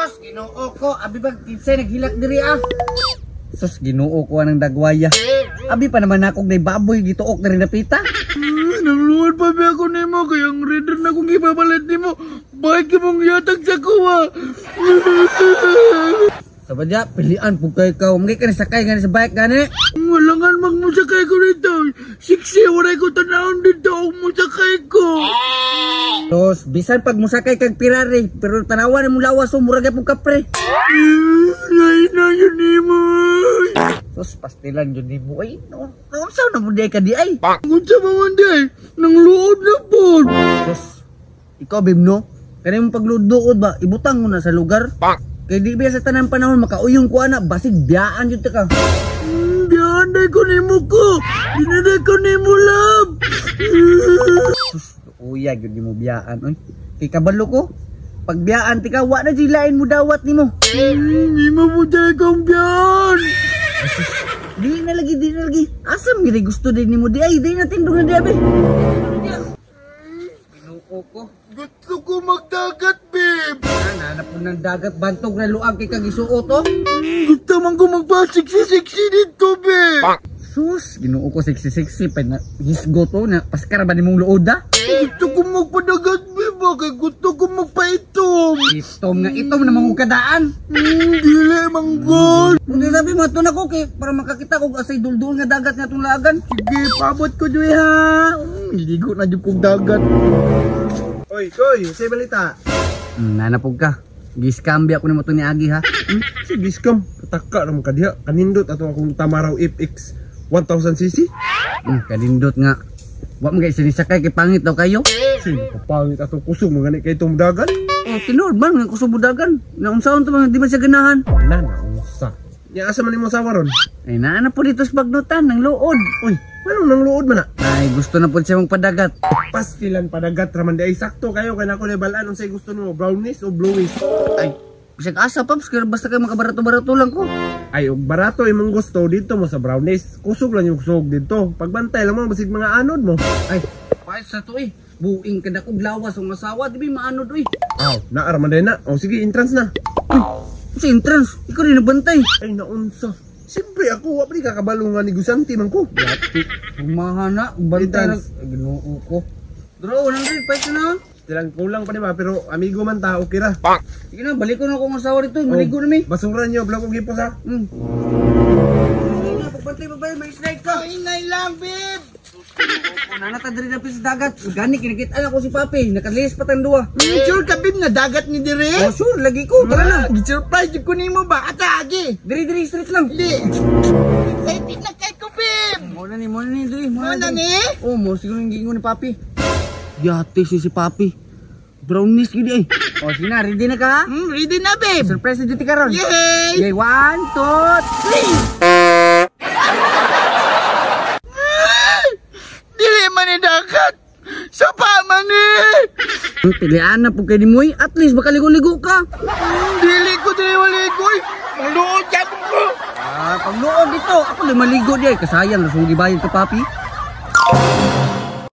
Sos, Ginoo ko, abi bag kinsay naghilak diri ah. Sos, Ginoo ko anang dagwaya. Abi pa naman akong nay baboy gituok na rin napita. Nangluod pa ba ako nimo kaya ang reader na kong ipapalit nimo. Bakit mong yatag sa kuha? Sabadya, pilian po kayo ka. Umagay ka na sakay gani sa bike gani. Walangan magmusakay ko dito. Siksi, waray ko tanawin dito ang musakay ko. Sos, bisan pag musakay kag Ferrari, pero tanawan mo lawas o murag po kapre. Lain na yun nimo. Sos, pastilan yun di mo. Ay, saan na mo di ka di ay? Kung sa mga day, nangluod na po. Sos, ikaw Bimno, kaya mong pagludood ba, ibutang mo na sa lugar. Kaya di ba sa tanang panahon, makauyong ko anak, basig biyaan yun ka. Biyaan day ko nimo ko. Dinaday ko nimo lab. Sus, uyag yun di mo biyaan. Oy, kay kabalo ko, pag biyaan tika, wa na jilain mo dawat ni mo. Hindi mo mo day kong biyaan. Sus, di na lagi. Asam gini gusto din ni mo di ay, di natin doon na di abi. Pinuko ko. Gusto ko magdagat, babe. Nanap po ng dagat, bantog na luag kay kagisuot oh. Gusto man ko magpa-sexy dito, babe. Sus, Ginoo ko sexy pa na hisgo to na paskara ba nimong luod da? Gusto ko magpadagat, babe. Kaya gusto ko magpaitom. Itom na mangukadaan. Dili, manggol. Hindi sabi mo, ito na ko kay para makakita ko asay duldul nga dagat nga itong lagan. Sige, pabot ko dwi ha. Ligo na dyan kong dagat. Oy, Koy, say balita. Nanapog ka. Giskambya ko na mo ito ni Agi ha. Sige, scam. Kataka naman ka diha. Kanindot ato akong Tamaraw FX 1000cc. Kadindot nga. Wa mo guys, sinisakay kay pangit daw kayo. Sino kapangit atong kusog mga kay itong dagat? Oh, tinuod ba nga kusubudagan? Naunsaon to mga di man siya ganahan. Wala na, unsa. Niya asa man mo sawa ron? Ay naana po dito sa pagnutan ng luod. Uy, anong nang luod man na? Ay gusto na po siya mong padagat. Pastilan padagat raman di ay sakto kayo kay nako lebalan unsay gusto nimo, brownies o bluish? Ay, bisag asa paps, kaya basta kayo makabarato-barato lang ko. Ay, og barato imong gusto dito mo sa brownies. Kusog lang yung kusog dito. Pagbantay lang mo basig mga anod mo. Ay, paes sa to eh. Buing ka na kong lawas ang masawa, di ba maanod eh. Aw, naaraman din na. O sige, entrance na. Sa entrance, ikaw rin nabantay. Ay, naunsa. Siyempre ako, wapri kakabalungan ni Gusanti man ko. Yati, humahana, bantay na. Entrance. Ay, ginoo ko. Draw, 100, paes na. Stilang kulang pa diba, pero amigo man ta, okay ra. Sige na, balik ko na akong masawa dito. Maligo na mi. Basura nyo, vlog og hipos ha. Pagbantay pa ba, may snake ka. Inay lang, babe. Nanata diri na sa dagat. Gani kinikita ako si Papi, nakalis pa tayong duwa. Sure ka, babe, na dagat ni dire. Oh, sure, lagi ko. Tara na. Gi-surprise ko nimo ba? Ata, agi. Diri straight lang. Di. Excited na kay ko, babe. Muna ni, diri. Muna ni? Oh, mo siguro yung gingon ni Papi. Yate si Papi. Brownies gini eh. Oh, sige na, ready na ka? Ready na, babe. Surprise na duty ka ron. Yay! Okay, 1, 2, 3. Dili man ni dagat. Sapa man ni. Pilihan na po kayo ni Moy. At least makaligo-ligo ka. Dili ko dili maligoy. Maluod ka ko. Ah, pagluod dito. Ako lang maligo di ay. Kasayang, nasugi bayad ka, Papi.